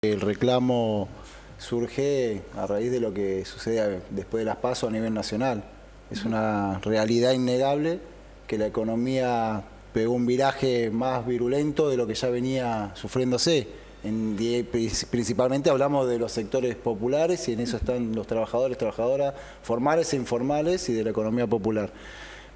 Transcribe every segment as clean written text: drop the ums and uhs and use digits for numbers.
El reclamo surge a raíz de lo que sucede después de las PASO a nivel nacional. Es una realidad innegable que la economía pegó un viraje más virulento de lo que ya venía sufriéndose. Principalmente hablamos de los sectores populares y en eso están los trabajadores, trabajadoras formales e informales y de la economía popular.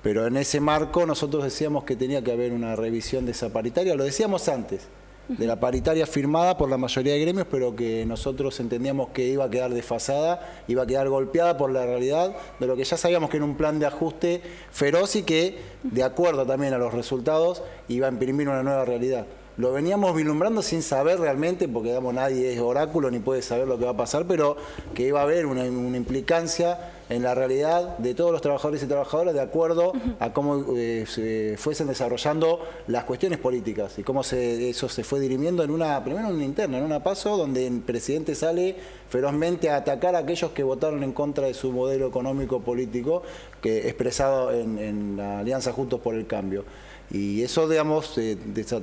Pero en ese marco nosotros decíamos que tenía que haber una revisión de esa paritaria, lo decíamos antes, de la paritaria firmada por la mayoría de gremios, pero que nosotros entendíamos que iba a quedar desfasada, iba a quedar golpeada por la realidad de lo que ya sabíamos que era un plan de ajuste feroz y que, de acuerdo también a los resultados, iba a imprimir una nueva realidad. Lo veníamos vislumbrando sin saber realmente, porque digamos, nadie es oráculo ni puede saber lo que va a pasar, pero que iba a haber una implicancia en la realidad de todos los trabajadores y trabajadoras de acuerdo a cómo se fuesen desarrollando las cuestiones políticas y cómo eso se fue dirimiendo primero en una interna, en una PASO, donde el presidente sale ferozmente a atacar a aquellos que votaron en contra de su modelo económico político que expresado en la Alianza Juntos por el Cambio. Y eso, digamos,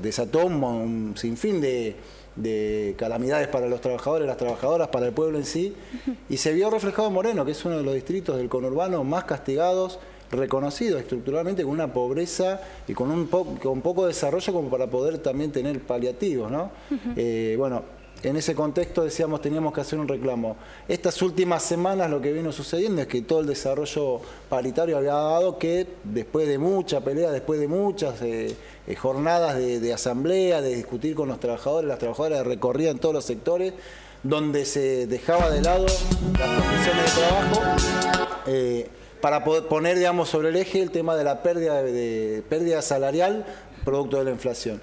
desató un sinfín de calamidades para los trabajadores, las trabajadoras, para el pueblo en sí, y se vio reflejado en Moreno, que es uno de los distritos del conurbano más castigados, reconocido estructuralmente con una pobreza y con poco desarrollo como para poder también tener paliativos, ¿no? Bueno, en ese contexto decíamos teníamos que hacer un reclamo. Estas últimas semanas lo que vino sucediendo es que todo el desarrollo paritario había dado que después de mucha pelea, después de muchas jornadas de asamblea, de discutir con los trabajadores, las trabajadoras recorrían todos los sectores, donde se dejaba de lado las condiciones de trabajo, para poder poner, digamos, sobre el eje el tema de la pérdida salarial producto de la inflación.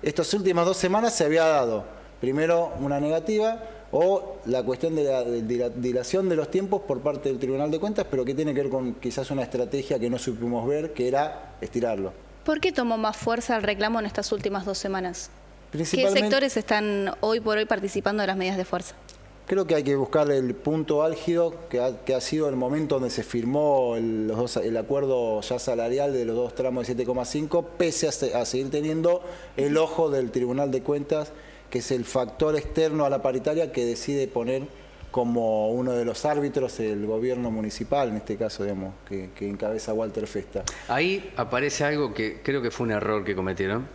Estas últimas 2 semanas se había dado primero una negativa o la cuestión de la dilación de los tiempos por parte del Tribunal de Cuentas, pero que tiene que ver con quizás una estrategia que no supimos ver, que era estirarlo. ¿Por qué tomó más fuerza el reclamo en estas últimas 2 semanas? ¿Qué sectores están hoy por hoy participando de las medidas de fuerza? Creo que hay que buscar el punto álgido que ha sido el momento donde se firmó el acuerdo ya salarial de los 2 tramos de 7,5, pese a seguir teniendo el ojo del Tribunal de Cuentas, que es el factor externo a la paritaria que decide poner como uno de los árbitros el gobierno municipal, en este caso, digamos, que encabeza Walter Festa. Ahí aparece algo que creo que fue un error que cometieron,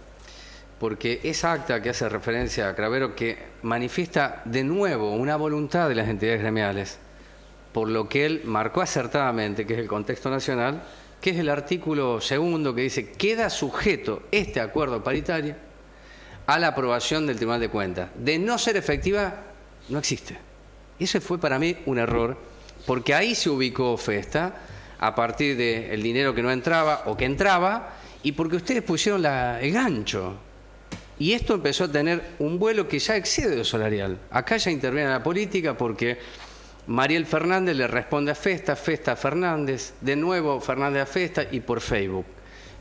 porque esa acta que hace referencia a Cravero, que manifiesta de nuevo una voluntad de las entidades gremiales, por lo que él marcó acertadamente, que es el contexto nacional, que es el artículo 2 que dice, queda sujeto este acuerdo paritario a la aprobación del Tribunal de Cuentas. De no ser efectiva, no existe. Ese fue para mí un error, porque ahí se ubicó Festa, a partir del dinero que no entraba o que entraba, y porque ustedes pusieron el gancho. Y esto empezó a tener un vuelo que ya excede lo salarial. Acá ya interviene la política porque Mariel Fernández le responde a Festa, Festa a Fernández, de nuevo Fernández a Festa y por Facebook.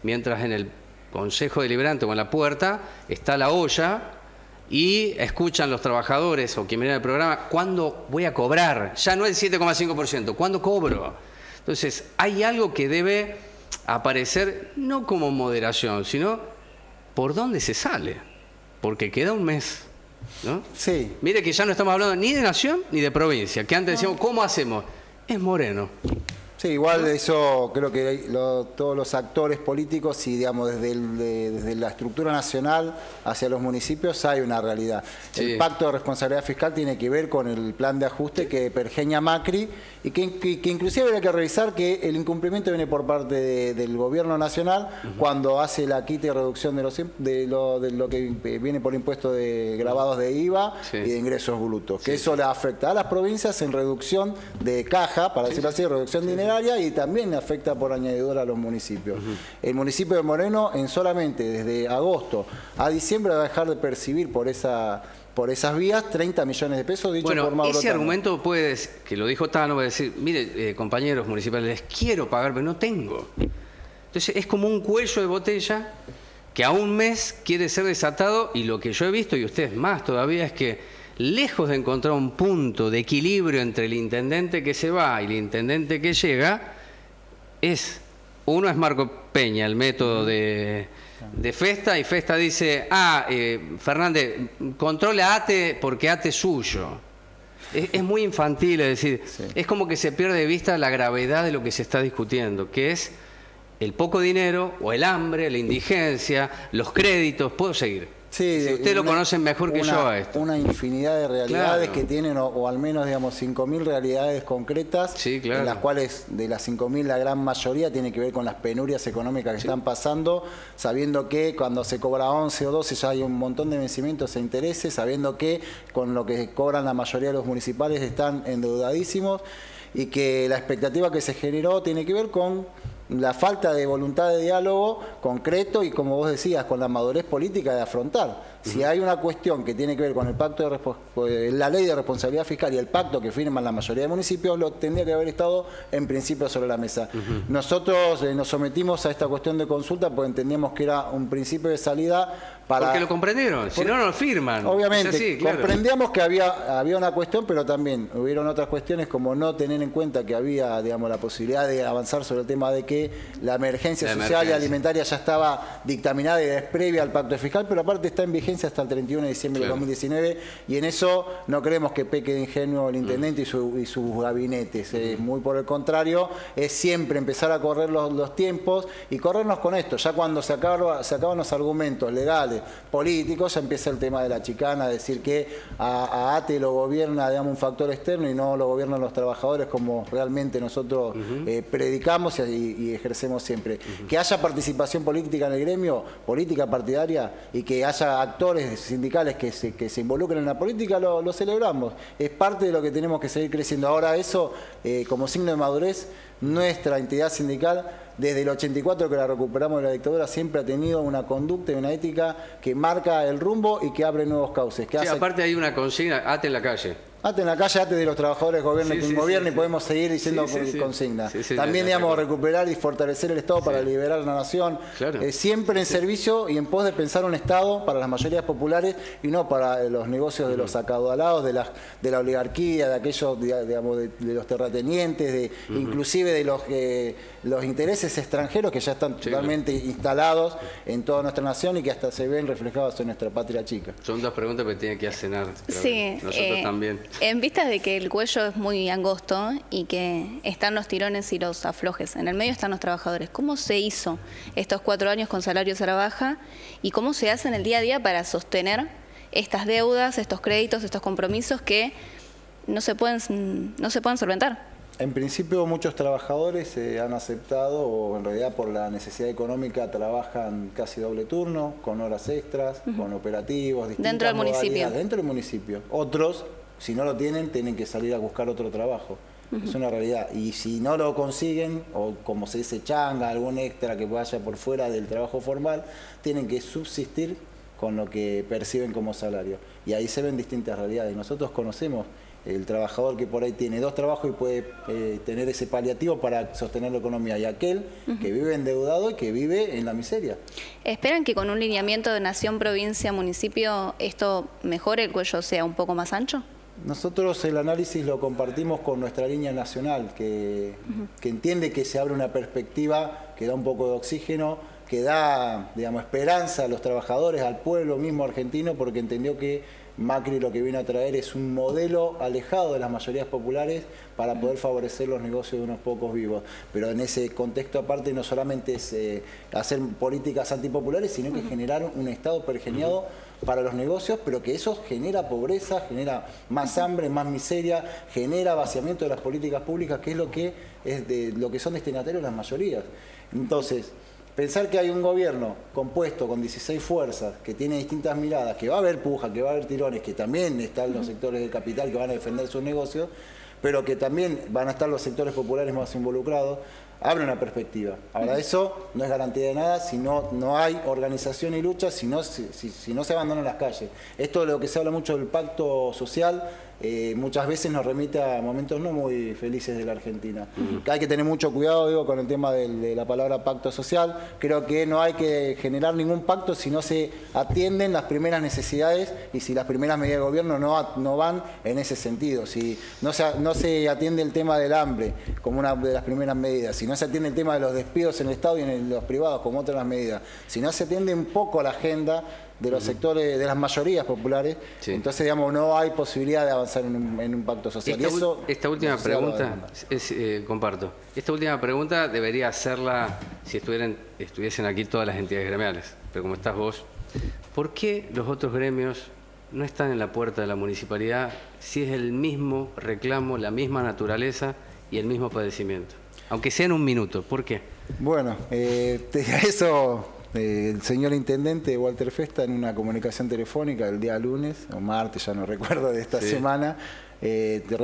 Mientras en el Consejo Deliberante o en la puerta está la olla y escuchan los trabajadores o quien mira el programa, ¿cuándo voy a cobrar? Ya no el 7,5%, ¿cuándo cobro? Entonces, hay algo que debe aparecer no como moderación, sino por dónde se sale, porque queda un mes, ¿no? Sí. Mire que ya no estamos hablando ni de nación ni de provincia, que antes decíamos, ¿cómo hacemos? Es Moreno. Sí, igual eso creo que todos los actores políticos y digamos desde la estructura nacional hacia los municipios hay una realidad. Sí. El pacto de responsabilidad fiscal tiene que ver con el plan de ajuste que pergeña Macri y que inclusive habría que revisar que el incumplimiento viene por parte del gobierno nacional cuando hace la quita y reducción de lo que viene por impuesto de grabados de IVA y de ingresos brutos. Que eso le afecta a las provincias en reducción de caja, para decirlo así, reducción de dinero, y también afecta por añadidura a los municipios. El municipio de Moreno en solamente desde agosto a diciembre va a dejar de percibir por esas vías 30 millones de pesos, dicho por Mauro ese Tano. Argumento puede, que lo dijo Tano, va a decir, mire, compañeros municipales, les quiero pagar, pero no tengo. Entonces es como un cuello de botella que a un mes quiere ser desatado, y lo que yo he visto, y ustedes más todavía, es que lejos de encontrar un punto de equilibrio entre el intendente que se va y el intendente que llega, uno es Marco Peña, el método de de Festa, y Festa dice, Fernández, controle a ATE porque ATE es suyo. Es muy infantil, es decir, es como que se pierde de vista la gravedad de lo que se está discutiendo, que es el poco dinero o el hambre, la indigencia, los créditos, puedo seguir. Sí, si ustedes lo conocen mejor que yo a esto. Una infinidad de realidades que tienen, o al menos, digamos, 5.000 realidades concretas, en las cuales de las 5.000 la gran mayoría tiene que ver con las penurias económicas que están pasando, sabiendo que cuando se cobra 11 o 12 ya hay un montón de vencimientos e intereses, sabiendo que con lo que cobran la mayoría de los municipales están endeudadísimos, y que la expectativa que se generó tiene que ver con la falta de voluntad de diálogo concreto y, como vos decías, con la madurez política de afrontar. Si hay una cuestión que tiene que ver con el pacto de la ley de responsabilidad fiscal y el pacto que firman la mayoría de municipios, lo tendría que haber estado en principio sobre la mesa. Nosotros nos sometimos a esta cuestión de consulta porque entendíamos que era un principio de salida para... Porque lo comprendieron, si no, no lo firman. Obviamente, así, comprendíamos que había una cuestión, pero también hubieron otras cuestiones como no tener en cuenta que había, digamos, la posibilidad de avanzar sobre el tema de que la emergencia social y alimentaria ya estaba dictaminada y es previa al pacto fiscal, pero aparte está en vigencia hasta el 31 de diciembre de 2019, y en eso no creemos que peque de ingenuo el intendente y sus gabinetes. Muy por el contrario, es siempre empezar a correr los tiempos y corrernos con esto. Ya cuando se acaban los argumentos legales, políticos, ya empieza el tema de la chicana, decir que a ATE lo gobierna, digamos, un factor externo y no lo gobiernan los trabajadores como realmente nosotros predicamos y ejercemos siempre. Que haya participación política en el gremio, política partidaria, y que haya actores sindicales que se involucren en la política, lo celebramos. Es parte de lo que tenemos que seguir creciendo. Ahora eso, como signo de madurez, nuestra entidad sindical, desde el 84 que la recuperamos de la dictadura, siempre ha tenido una conducta y una ética que marca el rumbo y que abre nuevos cauces. Que aparte hay una consigna, ATE en la calle. ATE en la calle, ATE de los trabajadores, gobierno quien gobierna, y podemos seguir diciendo consigna. También, digamos, recuperar y fortalecer el Estado para liberar a la nación, siempre en servicio y en pos de pensar un Estado para las mayorías populares y no para los negocios de los acaudalados, de la oligarquía, de aquellos, digamos, de los terratenientes, inclusive de los intereses extranjeros que ya están totalmente instalados en toda nuestra nación y que hasta se ven reflejados en nuestra patria chica. Son dos preguntas que tienen que hacer. Sí, nosotros también. En vistas de que el cuello es muy angosto y que están los tirones y los aflojes, en el medio están los trabajadores. ¿Cómo se hizo estos 4 años con salarios a la baja y cómo se hace en el día a día para sostener estas deudas, estos créditos, estos compromisos que no se pueden solventar? En principio muchos trabajadores han aceptado, o en realidad por la necesidad económica trabajan casi doble turno, con horas extras, con operativos, distintas dentro del municipio. Dentro del municipio. Otros, si no lo tienen que salir a buscar otro trabajo. Es una realidad. Y si no lo consiguen, o como se dice changa, algún extra que vaya por fuera del trabajo formal, tienen que subsistir con lo que perciben como salario. Y ahí se ven distintas realidades. Nosotros conocemos el trabajador que por ahí tiene 2 trabajos y puede tener ese paliativo para sostener la economía, y aquel que vive endeudado y que vive en la miseria. ¿Esperan que con un lineamiento de nación, provincia, municipio, esto mejore, el cuello sea un poco más ancho? Nosotros el análisis lo compartimos con nuestra línea nacional, que entiende que se abre una perspectiva que da un poco de oxígeno, que da, digamos, esperanza a los trabajadores, al pueblo mismo argentino, porque entendió que Macri lo que vino a traer es un modelo alejado de las mayorías populares para poder favorecer los negocios de unos pocos vivos. Pero en ese contexto aparte no solamente es hacer políticas antipopulares, sino que generar un Estado pergeñado para los negocios, pero que eso genera pobreza, genera más hambre, más miseria, genera vaciamiento de las políticas públicas, que es lo que son destinatarios las mayorías. Entonces, pensar que hay un gobierno compuesto con 16 fuerzas, que tiene distintas miradas, que va a haber puja, que va a haber tirones, que también están los sectores del capital que van a defender sus negocios, pero que también van a estar los sectores populares más involucrados, abre una perspectiva. Ahora, eso no es garantía de nada si no hay organización y lucha, si no se abandonan las calles. Esto de lo que se habla mucho del pacto social, muchas veces nos remite a momentos no muy felices de la Argentina. Hay que tener mucho cuidado, digo, con el tema de la palabra pacto social. Creo que no hay que generar ningún pacto si no se atienden las primeras necesidades y si las primeras medidas de gobierno no van en ese sentido. Si no se atiende el tema del hambre como una de las primeras medidas, si no se atiende el tema de los despidos en el Estado y en los privados como otras medidas, si no se atiende un poco la agenda de los sectores, de las mayorías populares, entonces, digamos, no hay posibilidad de avanzar en un pacto social. Esta última pregunta, comparto, esta última pregunta debería hacerla si estuviesen aquí todas las entidades gremiales, pero como estás vos, ¿por qué los otros gremios no están en la puerta de la municipalidad si es el mismo reclamo, la misma naturaleza y el mismo padecimiento? Aunque sea en un minuto, ¿por qué? Bueno, eso... el señor intendente Walter Festa, en una comunicación telefónica el día lunes o martes, ya no recuerdo, de esta semana, te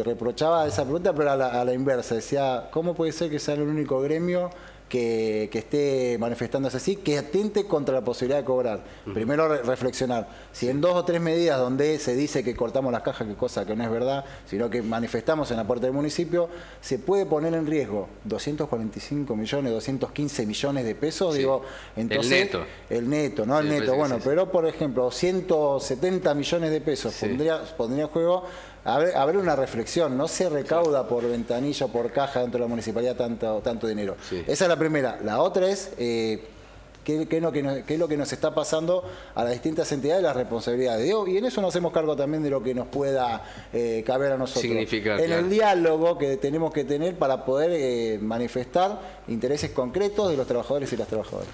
reprochaba esa pregunta, pero a la inversa. Decía, ¿cómo puede ser que sea el único gremio que esté manifestándose así, que atente contra la posibilidad de cobrar? Primero reflexionar, si en 2 o 3 medidas donde se dice que cortamos las cajas, que cosa que no es verdad, sino que manifestamos en la puerta del municipio, se puede poner en riesgo 245 millones, 215 millones de pesos, digo, entonces el neto, no el neto, bueno, pero por ejemplo 170 millones de pesos pondría en juego. Habrá una reflexión, no se recauda por ventanilla o por caja dentro de la municipalidad tanto dinero. Esa es la primera. La otra es qué es lo que nos está pasando a las distintas entidades, las responsabilidades. Y en eso nos hacemos cargo también de lo que nos pueda caber a nosotros. En el diálogo que tenemos que tener para poder manifestar intereses concretos de los trabajadores y las trabajadoras.